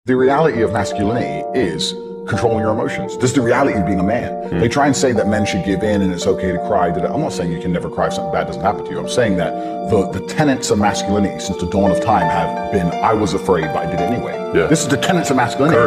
The reality of masculinity is controlling your emotions. This is the reality of being a man. They try and say that men should give in and it's okay to cry. I'm not saying you can never cry if something bad doesn't happen to you. I'm saying that the tenets of masculinity since the dawn of time have been, I was afraid, but I did it anyway. Yeah. This is the tenets of masculinity.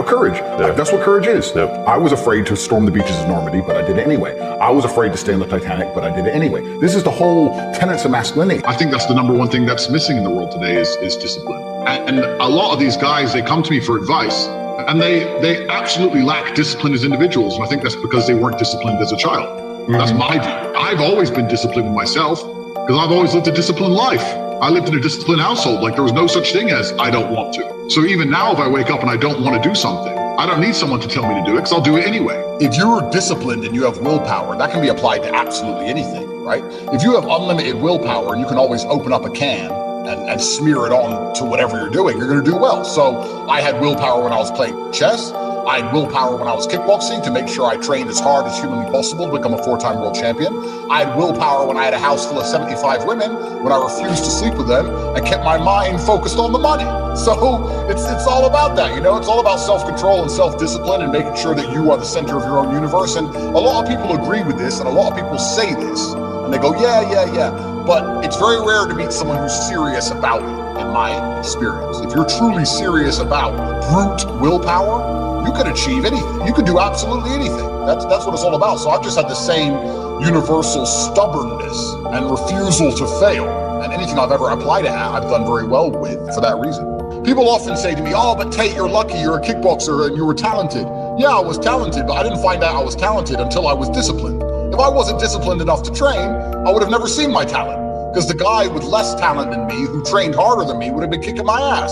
Courage. Yeah. That's what courage is. Yeah. I was afraid to storm the beaches of Normandy, but I did it anyway. I was afraid to stay on the Titanic, but I did it anyway. This is the whole tenets of masculinity. I think that's the number one thing that's missing in the world today is discipline. And a lot of these guys, they come to me for advice, and they absolutely lack discipline as individuals. And I think that's because they weren't disciplined as a child. That's my view. I've always been disciplined with myself because I've always lived a disciplined life. I lived in a disciplined household. Like there was no such thing as I don't want to. So even now, if I wake up and I don't want to do something, I don't need someone to tell me to do it because I'll do it anyway. If you're disciplined and you have willpower, that can be applied to absolutely anything, right? If you have unlimited willpower and you can always open up a can and smear it on to whatever you're doing, you're going to do well. So I had willpower when I was playing chess. I had willpower when I was kickboxing to make sure I trained as hard as humanly possible to become a 4-time world champion. I had willpower when I had a house full of 75 women, when I refused to sleep with them and kept my mind focused on the money. So it's all about that, you know? It's all about self-control and self-discipline and making sure that you are the center of your own universe. And a lot of people agree with this, and a lot of people say this, and they go, yeah. But it's very rare to meet someone who's serious about it, in my experience. If you're truly serious about brute willpower, you can achieve anything. You can do absolutely anything. That's what it's all about. So I've just had the same universal stubbornness and refusal to fail. And anything I've ever applied it at, I've done very well with for that reason. People often say to me, oh, but Tate, you're lucky, you're a kickboxer and you were talented. Yeah, I was talented, but I didn't find out I was talented until I was disciplined. If I wasn't disciplined enough to train, I would have never seen my talent. Because the guy with less talent than me, who trained harder than me, would have been kicking my ass.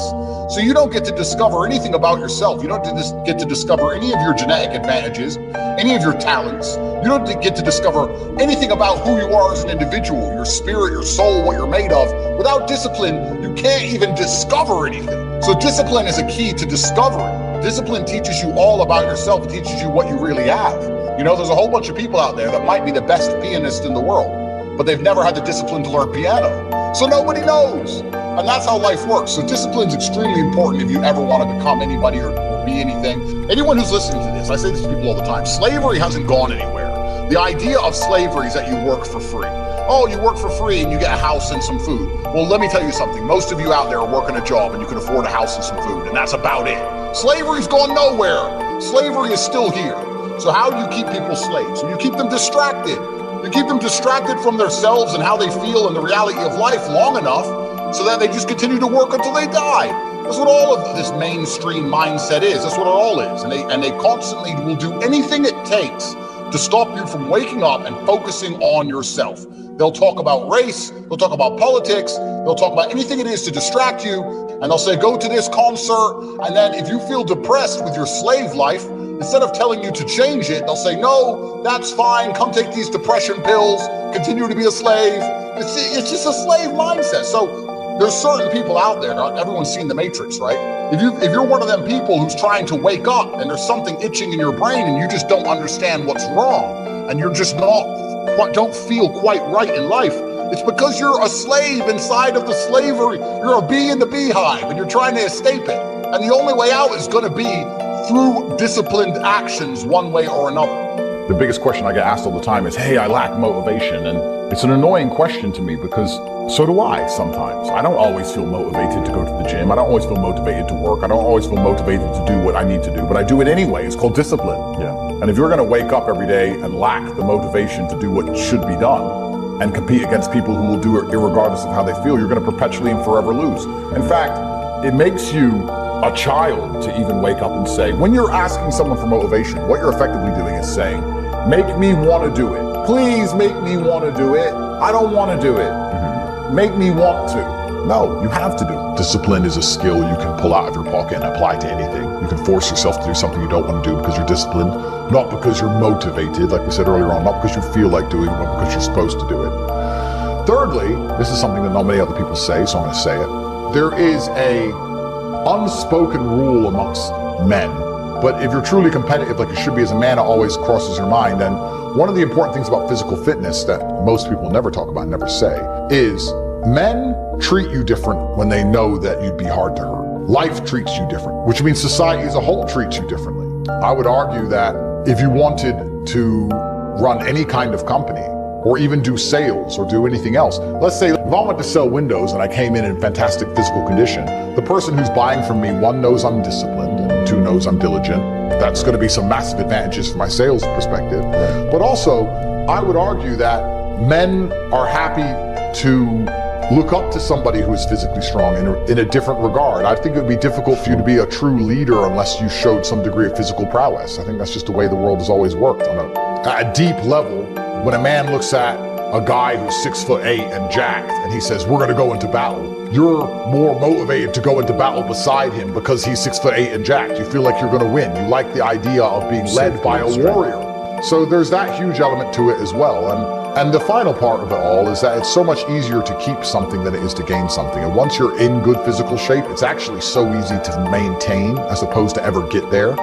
So you don't get to discover anything about yourself. You don't get to discover any of your genetic advantages, any of your talents. You don't get to discover anything about who you are as an individual, your spirit, your soul, what you're made of. Without discipline, you can't even discover anything. So discipline is a key to discovery. Discipline teaches you all about yourself. It teaches you what you really have. You know, there's a whole bunch of people out there that might be the best pianist in the world, but they've never had the discipline to learn piano. So nobody knows. And that's how life works. So discipline's extremely important if you ever want to become anybody or be anything. Anyone who's listening to this, I say this to people all the time, slavery hasn't gone anywhere. The idea of slavery is that you work for free. Oh, you work for free and you get a house and some food. Well, let me tell you something. Most of you out there are working a job and you can afford a house and some food, and that's about it. Slavery's gone nowhere. Slavery is still here. So how do you keep people slaves? So you keep them distracted. You keep them distracted from themselves and how they feel and the reality of life long enough so that they just continue to work until they die. That's what all of this mainstream mindset is. That's what it all is. And they constantly will do anything it takes to stop you from waking up and focusing on yourself. They'll talk about race, they'll talk about politics, they'll talk about anything it is to distract you, and they'll say, go to this concert, and then if you feel depressed with your slave life, instead of telling you to change it, they'll say, no, that's fine, come take these depression pills, continue to be a slave. It's just a slave mindset. So there's certain people out there, everyone's seen The Matrix, right? If you're one of them people who's trying to wake up and there's something itching in your brain and you just don't understand what's wrong, and you're just don't feel quite right in life, it's because you're a slave inside of the slavery. You're a bee in the beehive and you're trying to escape it. And the only way out is gonna be through disciplined actions one way or another. The biggest question I get asked all the time is, hey, I lack motivation. And it's an annoying question to me because so do I sometimes. I don't always feel motivated to go to the gym. I don't always feel motivated to work. I don't always feel motivated to do what I need to do, but I do it anyway. It's called discipline. Yeah. And if you're gonna wake up every day and lack the motivation to do what should be done and compete against people who will do it irregardless of how they feel, you're gonna perpetually and forever lose. In fact, it makes you a child to even wake up and say, when you're asking someone for motivation, what you're effectively doing is saying, make me want to do it. Please make me want to do it. I don't want to do it. Make me want to. No, you have to do it. Discipline is a skill you can pull out of your pocket and apply to anything. You can force yourself to do something you don't want to do because you're disciplined, not because you're motivated, like we said earlier on, not because you feel like doing it, but because you're supposed to do it. Thirdly, this is something that not many other people say, so I'm going to say it. There is a unspoken rule amongst men, but if you're truly competitive like you should be as a man, it always crosses your mind. And one of the important things about physical fitness that most people never talk about, never say, is men treat you different when they know that you'd be hard to hurt. life treats you different, which means society as a whole treats you differently. I would argue that if you wanted to run any kind of company, or even do sales or do anything else. Let's say if I went to sell windows and I came in fantastic physical condition, the person who's buying from me, one, knows I'm disciplined, and two, knows I'm diligent. That's going to be some massive advantages from my sales perspective. But also, I would argue that men are happy to look up to somebody who is physically strong in a different regard. I think it would be difficult for you to be a true leader unless you showed some degree of physical prowess. I think that's just the way the world has always worked. At a deep level, when a man looks at a guy who's 6'8" and jacked and he says, we're gonna go into battle, you're more motivated to go into battle beside him because he's 6'8" and jacked. You feel like you're gonna win. You like the idea of being led by a warrior. So there's that huge element to it as well. And the final part of it all is that it's so much easier to keep something than it is to gain something. And once you're in good physical shape, it's actually so easy to maintain as opposed to ever get there.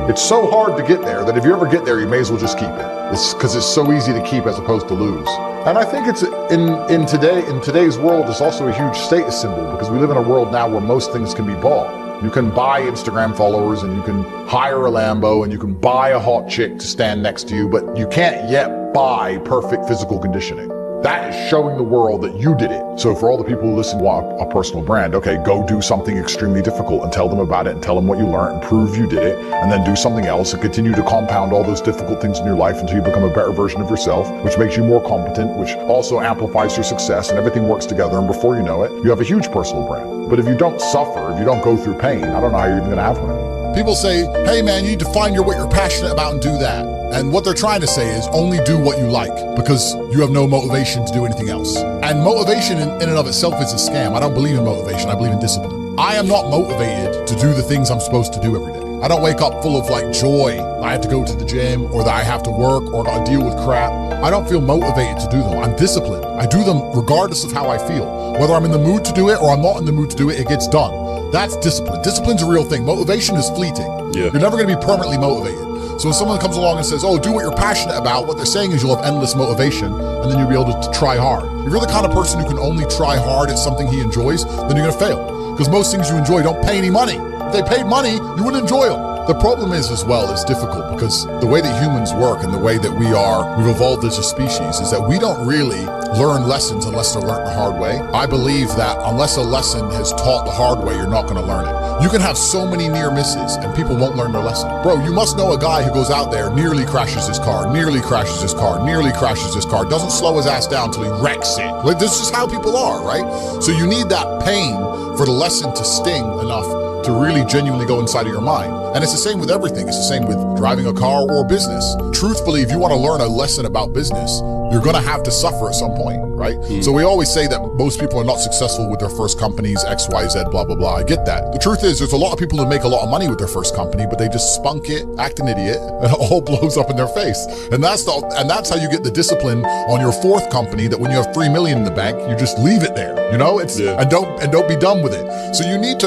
It's so hard to get there that if you ever get there, you may as well just keep it. It's because it's so easy to keep as opposed to lose. And I think it's in today's world, it's also a huge status symbol because we live in a world now where most things can be bought. You can buy Instagram followers and you can hire a Lambo and you can buy a hot chick to stand next to you, but you can't yet buy perfect physical conditioning. That is showing the world that you did it. So for all the people who listen to a personal brand, okay, go do something extremely difficult and tell them about it and tell them what you learned and prove you did it, and then do something else and continue to compound all those difficult things in your life until you become a better version of yourself, which makes you more competent, which also amplifies your success, and everything works together, and before you know it, you have a huge personal brand. But if you don't suffer, if you don't go through pain, I don't know how you're even gonna have one. People say, hey man, you need to find what you're passionate about and do that. And what they're trying to say is only do what you like because you have no motivation to do anything else. And motivation in and of itself is a scam. I don't believe in motivation, I believe in discipline. I am not motivated to do the things I'm supposed to do every day. I don't wake up full of like joy. I have to go to the gym or that I have to work or I deal with crap. I don't feel motivated to do them. I'm disciplined. I do them regardless of how I feel. Whether I'm in the mood to do it or I'm not in the mood to do it, it gets done. That's discipline. Discipline's a real thing. Motivation is fleeting. You're never gonna be permanently motivated. So when someone comes along and says, oh, do what you're passionate about, what they're saying is you'll have endless motivation and then you'll be able to try hard. If you're the kind of person who can only try hard at something he enjoys, then you're gonna fail. Because most things you enjoy don't pay any money. If they paid money, you wouldn't enjoy them. The problem is as well, it's difficult because the way that humans work and the way that we've evolved as a species is that we don't really learn lessons unless they're learned the hard way. I believe that unless a lesson is taught the hard way, you're not gonna learn it. You can have so many near misses and people won't learn their lesson. Bro, you must know a guy who goes out there, nearly crashes his car, nearly crashes his car, nearly crashes his car, doesn't slow his ass down until he wrecks it. Like, this is how people are, right? So you need that pain for the lesson to sting enough to really genuinely go inside of your mind. And it's the same with everything. It's the same with driving a car or business. Truthfully, if you want to learn a lesson about business, you're gonna have to suffer at some point, right? So we always say that most people are not successful with their first companies, X, Y, Z, blah, blah, blah. I get that. The truth is there's a lot of people who make a lot of money with their first company, but they just spunk it, act an idiot, and it all blows up in their face. And that's how you get the discipline on your fourth company that when you have 3 million in the bank, you just leave it there, you know? And don't be done with it. So you need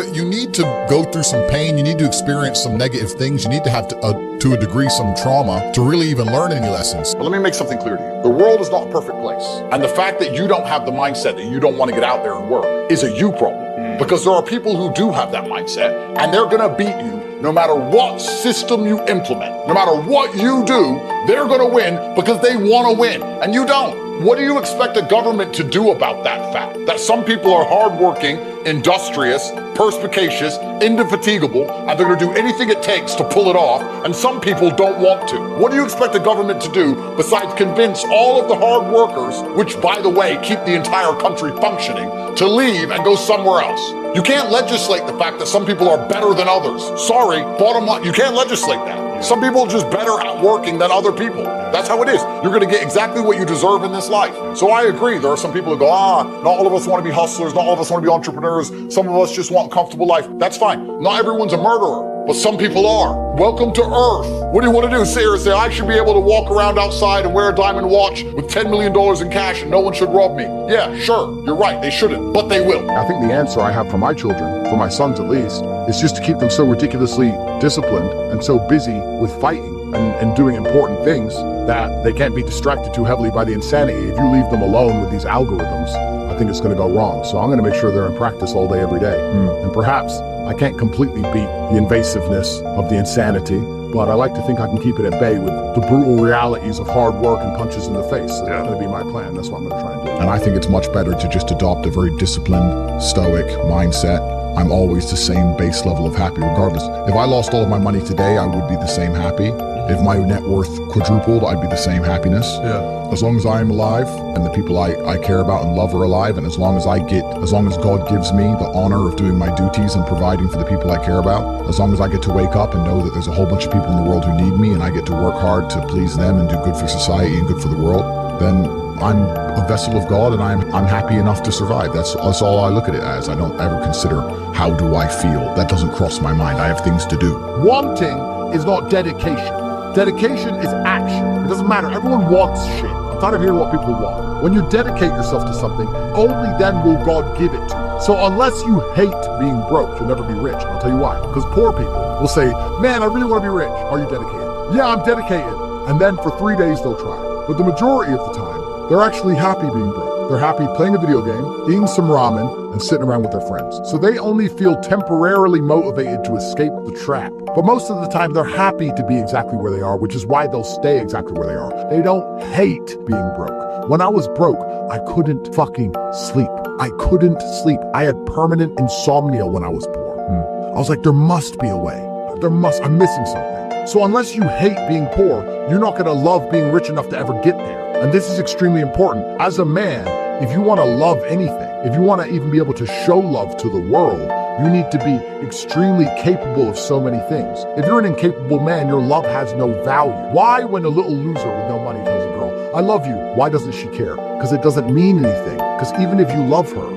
to go through some pain, you need to experience some negative things, you need to have to a degree some trauma to really even learn any lessons. But let me make something clear to you. The world is not a perfect place. And the fact that you don't have the mindset that you don't want to get out there and work is a you problem. Because there are people who do have that mindset and they're gonna beat you no matter what system you implement. No matter what you do, they're gonna win because they wanna win and you don't. What do you expect the government to do about that fact? That some people are hardworking, industrious, perspicacious, indefatigable, and they're gonna do anything it takes to pull it off, and some people don't want to. What do you expect the government to do besides convince all of the hard workers, which by the way, keep the entire country functioning, to leave and go somewhere else? You can't legislate the fact that some people are better than others. Sorry, bottom line, you can't legislate that. Some people are just better at working than other people. That's how it is. You're gonna get exactly what you deserve in this life. So I agree, there are some people who go, not all of us wanna be hustlers, not all of us wanna be entrepreneurs, some of us just want a comfortable life. That's fine. Not everyone's a murderer, but some people are. Welcome to Earth. What do you wanna do? Sit here and say, I should be able to walk around outside and wear a diamond watch with $10 million in cash and no one should rob me. Yeah, sure, you're right, they shouldn't, but they will. I think the answer I have for my children, for my sons at least, is just to keep them so ridiculously disciplined and so busy with fighting and doing important things that they can't be distracted too heavily by the insanity. If you leave them alone with these algorithms, I think it's gonna go wrong. So I'm gonna make sure they're in practice all day, every day. And perhaps I can't completely beat the invasiveness of the insanity, but I like to think I can keep it at bay with the brutal realities of hard work and punches in the face. So that's going to be my plan. That's what I'm going to try and do. And I think it's much better to just adopt a very disciplined, stoic mindset. I'm always the same base level of happy regardless. If I lost all of my money today, I would be the same happy. If my net worth quadrupled, I'd be the same happiness. Yeah. As long as I'm alive and the people I care about and love are alive, and as long as God gives me the honor of doing my duties and providing for the people I care about, as long as I get to wake up and know that there's a whole bunch of people in the world who need me and I get to work hard to please them and do good for society and good for the world, then I'm a vessel of God and I'm happy enough to survive. That's all I look at it as. I don't ever consider how do I feel. That doesn't cross my mind. I have things to do. Wanting is not dedication. Dedication is action. It doesn't matter. Everyone wants shit. I'm tired of hearing what people want. When you dedicate yourself to something, only then will God give it to you. So unless you hate being broke, you'll never be rich. And I'll tell you why. Because poor people will say, man, I really want to be rich. Are you dedicated? Yeah, I'm dedicated. And then for 3 days, they'll try. But the majority of the time, they're actually happy being broke. They're happy playing a video game, eating some ramen, and sitting around with their friends. So they only feel temporarily motivated to escape the trap. But most of the time, they're happy to be exactly where they are, which is why they'll stay exactly where they are. They don't hate being broke. When I was broke, I couldn't fucking sleep. I couldn't sleep. I had permanent insomnia when I was poor. I was like, there must be a way. I'm missing something. So unless you hate being poor, you're not gonna love being rich enough to ever get there. And this is extremely important. As a man, if you want to love anything, if you want to even be able to show love to the world, you need to be extremely capable of so many things. If you're an incapable man, your love has no value. Why, when a little loser with no money tells a girl, I love you, why doesn't she care? Because it doesn't mean anything. Because even if you love her,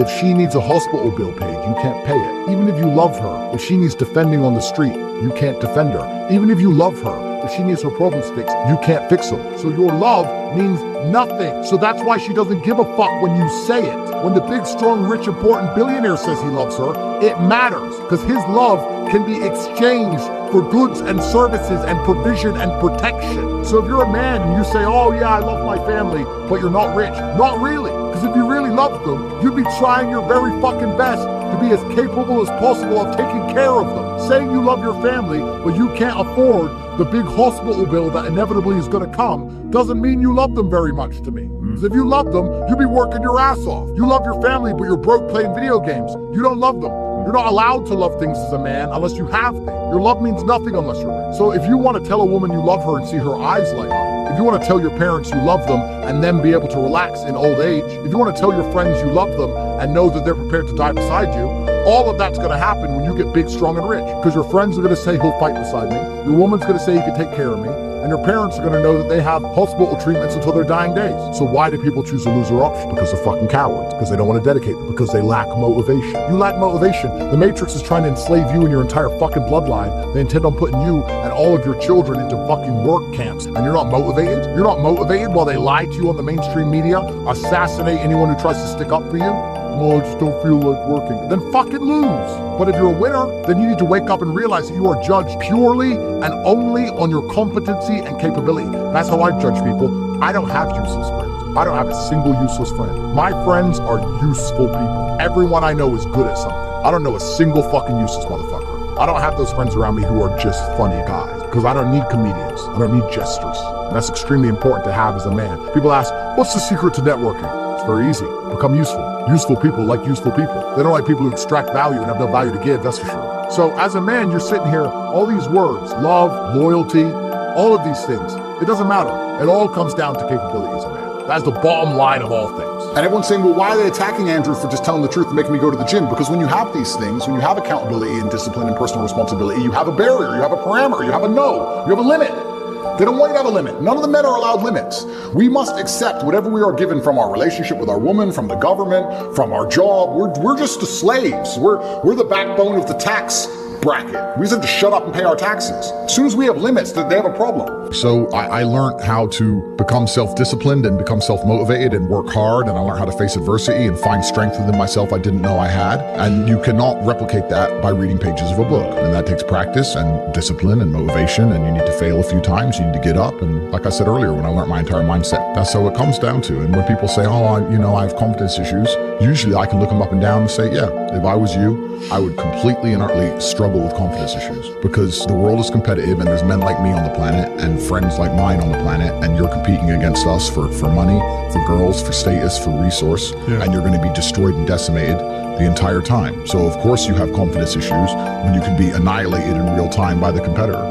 if she needs a hospital bill paid, you can't pay it. Even if you love her, if she needs defending on the street, you can't defend her. Even if you love her, if she needs her problems fixed, you can't fix them. So your love means nothing. So that's why she doesn't give a fuck when you say it. When the big, strong, rich, important billionaire says he loves her, it matters because his love can be exchanged for goods and services and provision and protection. So if you're a man and you say, oh yeah, I love my family, but you're not rich, not really. Because if you really loved them, you'd be trying your very fucking best to be as capable as possible of taking care of them. Saying you love your family, but you can't afford the big hospital bill that inevitably is going to come, doesn't mean you love them very much to me. Because if you love them, you'd be working your ass off. You love your family, but you're broke playing video games. You don't love them. You're not allowed to love things as a man unless you have things. Your love means nothing unless you're rich. So if you want to tell a woman you love her and see her eyes light up, if you want to tell your parents you love them and then be able to relax in old age, if you want to tell your friends you love them and know that they're prepared to die beside you, all of that's going to happen when you get big, strong, and rich. Because your friends are going to say he'll fight beside me, your woman's going to say he can take care of me, and your parents are going to know that they have hospital treatments until their dying days. So why do people choose the loser option? Because they're fucking cowards. Because they don't want to dedicate them. Because they lack motivation. You lack motivation. The Matrix is trying to enslave you and your entire fucking bloodline. They intend on putting you and all of your children into fucking work camps. And you're not motivated? You're not motivated while they lie to you on the mainstream media, assassinate anyone who tries to stick up for you? No, I just don't feel like working. Then fucking lose. But if you're a winner, then you need to wake up and realize that you are judged purely and only on your competency and capability. That's how I judge people. I don't have useless friends. I don't have a single useless friend. My friends are useful people. Everyone I know is good at something. I don't know a single fucking useless motherfucker. I don't have those friends around me who are just funny guys. Because I don't need comedians. I don't need jesters. And that's extremely important to have as a man. People ask, what's the secret to networking? It's very easy. Become useful. Useful people like useful people. They don't like people who extract value and have no value to give, that's for sure. So as a man, you're sitting here, all these words, love, loyalty, all of these things, it doesn't matter. It all comes down to capability as a man. That's the bottom line of all things. And everyone's saying, well, why are they attacking Andrew for just telling the truth and making me go to the gym? Because when you have these things, when you have accountability and discipline and personal responsibility, you have a barrier, you have a parameter, you have a no, you have a limit. They don't want you to have a limit. None of the men are allowed limits. We must accept whatever we are given from our relationship with our woman, from the government, from our job. We're just the slaves. We're the backbone of the tax bracket. We just have to shut up and pay our taxes. As soon as we have limits, they have a problem. So I learned how to become self-disciplined and become self-motivated and work hard, and I learned how to face adversity and find strength within myself I didn't know I had. And you cannot replicate that by reading pages of a book. And that takes practice and discipline and motivation, and you need to fail a few times, you need to get up. And like I said earlier, when I learned my entire mindset, that's how it comes down to. And when people say, oh, I have confidence issues, usually I can look them up and down and say, yeah, if I was you, I would completely and utterly struggle with confidence issues, because the world is competitive and there's men like me on the planet and friends like mine on the planet, and you're competing against us for money, for girls, for status, for resource, and you're going to be destroyed and decimated the entire time. So of course you have confidence issues when you can be annihilated in real time by the competitor.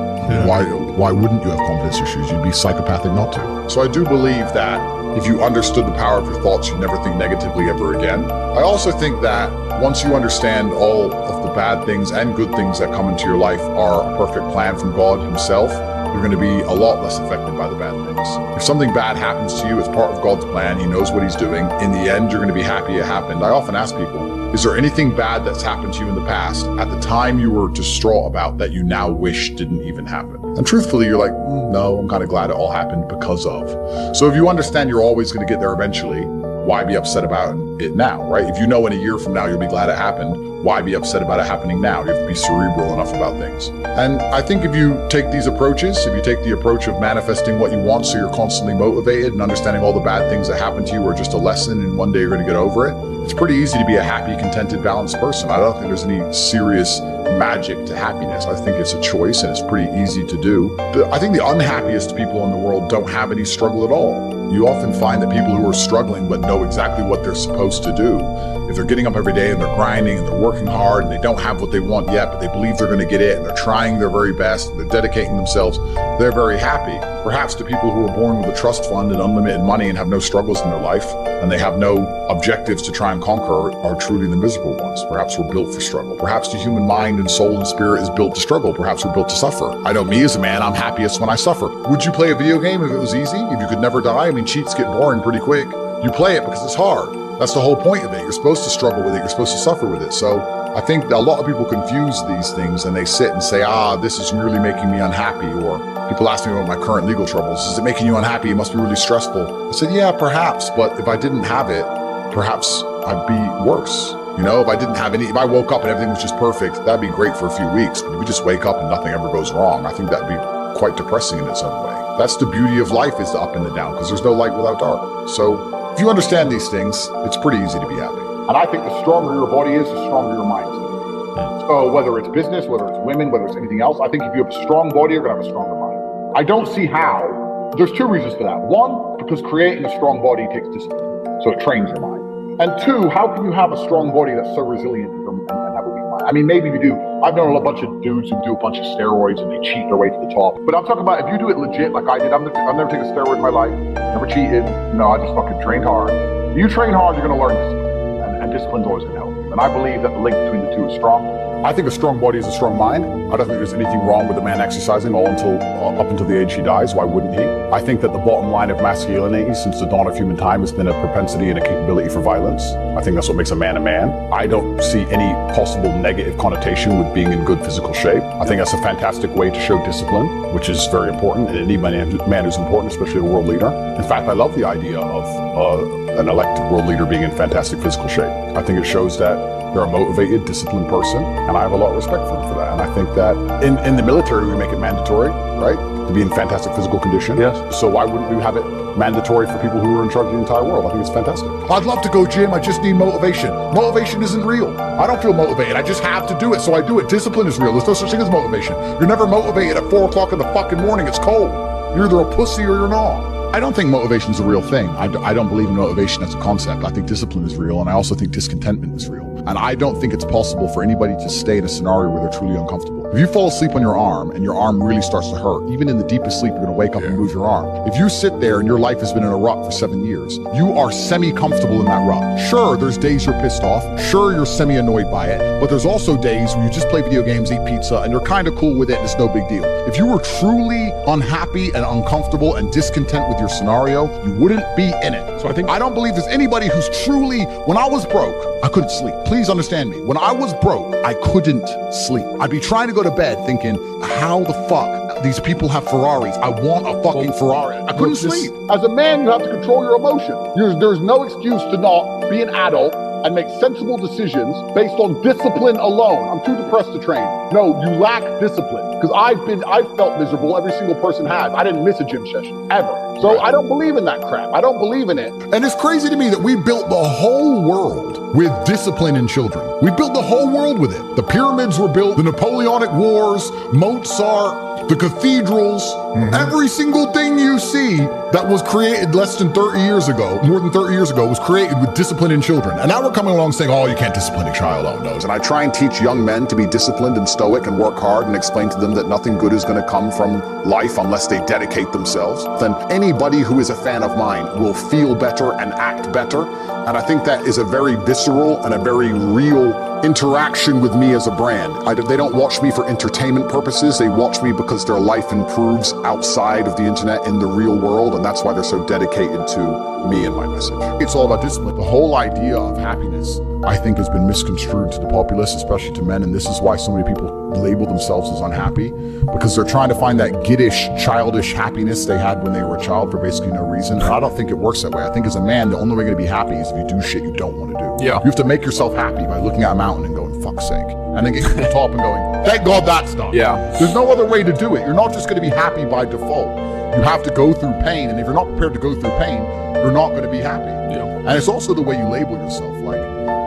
Why wouldn't you have confidence issues? You'd be psychopathic not to. So I do believe that if you understood the power of your thoughts, you'd never think negatively ever again. I also think that once you understand all of the bad things and good things that come into your life are a perfect plan from God himself, you're going to be a lot less affected by the bad things. If something bad happens to you, it's part of God's plan. He knows what he's doing. In the end, you're going to be happy it happened. I often ask people, is there anything bad that's happened to you in the past at the time you were distraught about that you now wish didn't even happen? And truthfully, you're like, no, I'm kind of glad it all happened because of. So if you understand you're always going to get there eventually, why be upset about it now, right? If you know in a year from now you'll be glad it happened, why be upset about it happening now? You have to be cerebral enough about things. And I think if you take these approaches, if you take the approach of manifesting what you want so you're constantly motivated and understanding all the bad things that happen to you are just a lesson and one day you're going to get over it, it's pretty easy to be a happy, contented, balanced person. I don't think there's any serious magic to happiness. I think it's a choice and it's pretty easy to do. I think the unhappiest people in the world don't have any struggle at all. You often find that people who are struggling but know exactly what they're supposed to do, if they're getting up every day and they're grinding and they're working hard and they don't have what they want yet, but they believe they're going to get it and they're trying their very best and they're dedicating themselves, they're very happy. Perhaps to people who are born with a trust fund and unlimited money and have no struggles in their life and they have no objectives to try and conquer are truly the miserable ones. Perhaps we're built for struggle. Perhaps the human mind and soul and spirit is built to struggle. Perhaps we're built to suffer. I know me as a man, I'm happiest when I suffer. Would you play a video game if it was easy? If you could never die? I mean, cheats get boring pretty quick. You play it because it's hard. That's the whole point of it. You're supposed to struggle with it. You're supposed to suffer with it. So I think that a lot of people confuse these things and they sit and say, this is really making me unhappy. Or people ask me about my current legal troubles. Is it making you unhappy? It must be really stressful. I said, yeah, perhaps. But if I didn't have it, perhaps I'd be worse. You know, if I woke up and everything was just perfect, that'd be great for a few weeks. But if you just wake up and nothing ever goes wrong, I think that'd be quite depressing in its own way. That's the beauty of life, is the up and the down, because there's no light without dark. So if you understand these things, it's pretty easy to be happy. And I think the stronger your body is, the stronger your mind is going to be. So whether it's business, whether it's women, whether it's anything else, I think if you have a strong body, you're going to have a stronger mind. I don't see how. There's two reasons for that. One, because creating a strong body takes discipline, so it trains your mind. And two, how can you have a strong body that's so resilient and have a weak mind? I mean, maybe you do. I've known a bunch of dudes who do a bunch of steroids and they cheat their way to the top. But I'm talking about if you do it legit like I did. I've never taken a steroid in my life, never cheated. I just fucking trained hard. If you train hard, you're going to learn discipline. And discipline's always going to help you. And I believe that the link between the two is strong. I think a strong body is a strong mind. I don't think there's anything wrong with a man exercising up until the age he dies. Why wouldn't he? I think that the bottom line of masculinity since the dawn of human time has been a propensity and a capability for violence. I think that's what makes a man a man. I don't see any possible negative connotation with being in good physical shape. I think that's a fantastic way to show discipline, which is very important, and any man who's important, especially a world leader. In fact, I love the idea of an elected world leader being in fantastic physical shape. I think it shows that they're a motivated, disciplined person, and I have a lot of respect for them for that. And I think that in the military, we make it mandatory, right, to be in fantastic physical condition. Yes. So why wouldn't we have it mandatory for people who are in charge of the entire world? I think it's fantastic. I'd love to go gym. I just need motivation. Motivation isn't real. I don't feel motivated. I just have to do it, so I do it. Discipline is real. There's no such thing as motivation. You're never motivated at 4 o'clock in the fucking morning. It's cold. You're either a pussy or you're not. I don't think motivation is a real thing. I don't believe in motivation as a concept. I think discipline is real, and I also think discontentment is real. And I don't think it's possible for anybody to stay in a scenario where they're truly uncomfortable. If you fall asleep on your arm and your arm really starts to hurt, even in the deepest sleep, you're going to wake up and move your arm. If you sit there and your life has been in a rut for 7 years, you are semi-comfortable in that rut. Sure, there's days you're pissed off. Sure, you're semi-annoyed by it. But there's also days where you just play video games, eat pizza, and you're kind of cool with it and it's no big deal. If you were truly unhappy and uncomfortable and discontent with your scenario, you wouldn't be in it. So I don't believe there's anybody who's truly, when I was broke, I couldn't sleep. please understand me. When I was broke, I couldn't sleep. I'd be trying to go to bed thinking, how the fuck these people have Ferraris? I want a fucking Ferrari. I couldn't sleep. As a man, you have to control your emotion. There's no excuse to not be an adult and make sensible decisions based on discipline alone. I'm too depressed to train. No, you lack discipline. Because I've felt miserable, every single person has. I didn't miss a gym session, ever. So I don't believe in that crap. I don't believe in it. And it's crazy to me that we built the whole world with discipline in children. We built the whole world with it. The pyramids were built, the Napoleonic Wars, Mozart, the cathedrals, every single thing you see that was created less than 30 years ago, more than 30 years ago, was created with discipline in children. And now we're coming along saying, oh, you can't discipline a child, oh no. And I try and teach young men to be disciplined and stoic and work hard and explain to them that nothing good is going to come from life unless they dedicate themselves. Then anybody who is a fan of mine will feel better and act better. And I think that is a very visceral and a very real interaction with me as a brand. They don't watch me for entertainment purposes. They watch me because their life improves outside of the internet in the real world. And that's why they're so dedicated to me and my message. It's all about discipline. The whole idea of happiness, I think, has been misconstrued to the populace, especially to men. And this is why so many people label themselves as unhappy, because they're trying to find that giddish, childish happiness they had when they were a child for basically no reason. And I don't think it works that way. I think as a man, the only way you're going to be happy is if you do shit you don't want to do. Yeah. You have to make yourself happy by looking at a mountain and going, fuck's sake. And then getting to the top and going, thank God that's done. Yeah. There's no other way to do it. You're not just going to be happy by default. You have to go through pain. And if you're not prepared to go through pain, you're not going to be happy. Yeah. And it's also the way you label yourself. Like,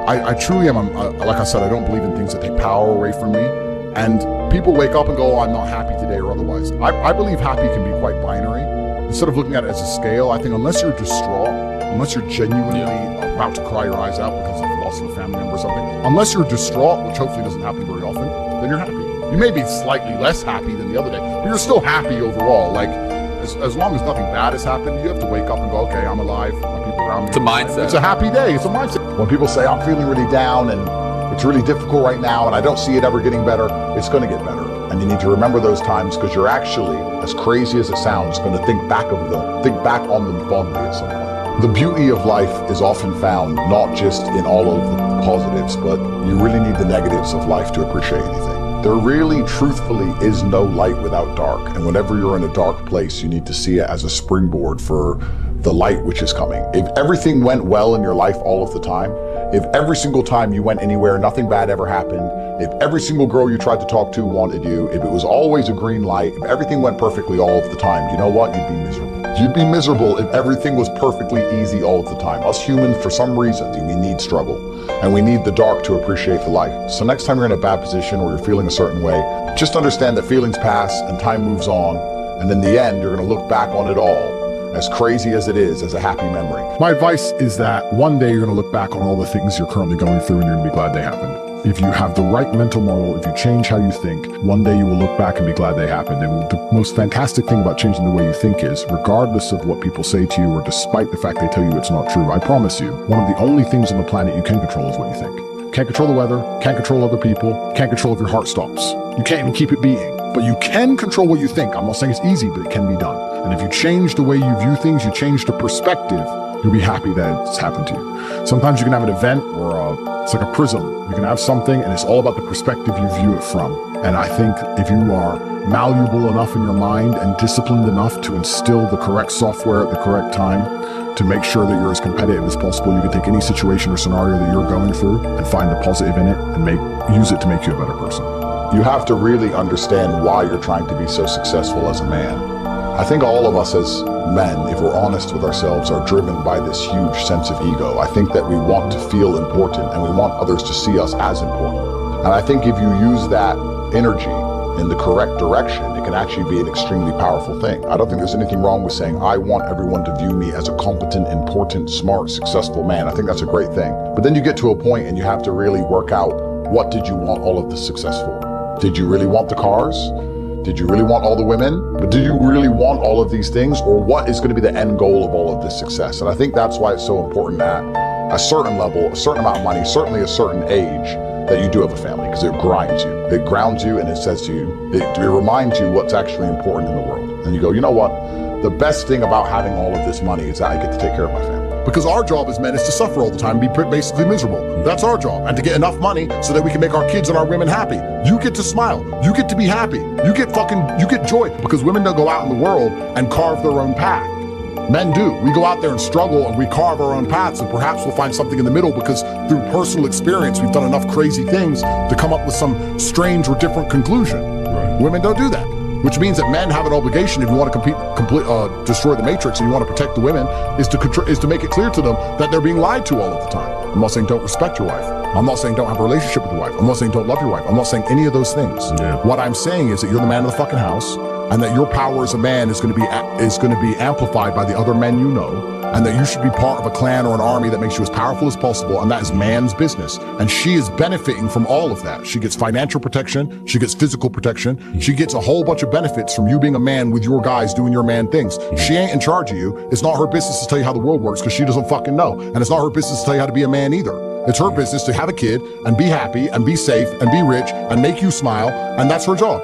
I truly am, like I said, I don't believe in things that take power away from me. And people wake up and go, oh, I'm not happy today or otherwise. I believe happy can be quite binary. Instead of looking at it as a scale, I think unless you're distraught, unless you're genuinely about to cry your eyes out because of the loss of a family member or something, unless you're distraught, which hopefully doesn't happen very often, then you're happy. You may be slightly less happy than the other day, but you're still happy overall. Like, as long as nothing bad has happened, you have to wake up and go, okay, I'm alive, my people around me. It's a mindset. It's a happy day, it's a mindset. When people say, I'm feeling really down and it's really difficult right now and I don't see it ever getting better, it's gonna get better. And you need to remember those times because you're actually, as crazy as it sounds, gonna think back on them fondly at some point. The beauty of life is often found not just in all of the positives, but you really need the negatives of life to appreciate anything. There really, truthfully, is no light without dark. And whenever you're in a dark place, you need to see it as a springboard for the light which is coming. If everything went well in your life all of the time, if every single time you went anywhere, nothing bad ever happened, if every single girl you tried to talk to wanted you, if it was always a green light, if everything went perfectly all of the time, you know what? You'd be miserable. You'd be miserable if everything was perfectly easy all of the time. Us humans, for some reason, we need struggle. And we need the dark to appreciate the light. So next time you're in a bad position or you're feeling a certain way, just understand that feelings pass and time moves on. And in the end, you're gonna look back on it all, as crazy as it is, as a happy memory. My advice is that one day you're gonna look back on all the things you're currently going through and you're gonna be glad they happened. If you have the right mental model, if you change how you think, one day you will look back and be glad they happened. And the most fantastic thing about changing the way you think is, regardless of what people say to you or despite the fact they tell you it's not true, I promise you, one of the only things on the planet you can control is what you think. Can't control the weather, can't control other people, can't control if your heart stops. You can't even keep it beating. But you can control what you think. I'm not saying it's easy, but it can be done. And if you change the way you view things, you change the perspective, you'll be happy that it's happened to you. Sometimes you can have an event or it's like a prism. You can have something and it's all about the perspective you view it from. And I think if you are malleable enough in your mind and disciplined enough to instill the correct software at the correct time to make sure that you're as competitive as possible, you can take any situation or scenario that you're going through and find the positive in it and use it to make you a better person. You have to really understand why you're trying to be so successful as a man. I think all of us as men, if we're honest with ourselves, are driven by this huge sense of ego. I think that we want to feel important and we want others to see us as important. And I think if you use that energy in the correct direction, it can actually be an extremely powerful thing. I don't think there's anything wrong with saying, I want everyone to view me as a competent, important, smart, successful man. I think that's a great thing. But then you get to a point and you have to really work out, what did you want all of this success for? Did you really want the cars? Did you really want all the women? But do you really want all of these things? Or what is going to be the end goal of all of this success? And I think that's why it's so important that a certain level, a certain amount of money, certainly a certain age, that you do have a family, because it grinds you. It grounds you and it says to you, it reminds you what's actually important in the world. And you go, you know what? The best thing about having all of this money is that I get to take care of my family. Because our job as men is to suffer all the time and be basically miserable. That's our job. And to get enough money so that we can make our kids and our women happy. You get to smile. You get to be happy. You get joy. Because women don't go out in the world and carve their own path. Men do. We go out there and struggle and we carve our own paths, and perhaps we'll find something in the middle because through personal experience, we've done enough crazy things to come up with some strange or different conclusion. Right. Women don't do that. Which means that men have an obligation, if you want to destroy the matrix and you want to protect the women, is to make it clear to them that they're being lied to all of the time. I'm not saying don't respect your wife. I'm not saying don't have a relationship with your wife. I'm not saying don't love your wife. I'm not saying any of those things. Yeah. What I'm saying is that you're the man of the fucking house, and that your power as a man is going to be amplified by the other men you know, and that you should be part of a clan or an army that makes you as powerful as possible, and that is man's business. And she is benefiting from all of that. She gets financial protection, she gets physical protection, she gets a whole bunch of benefits from you being a man with your guys doing your man things. She ain't in charge of you. It's not her business to tell you how the world works because she doesn't fucking know. And it's not her business to tell you how to be a man either. It's her business to have a kid and be happy and be safe and be rich and make you smile, and that's her job.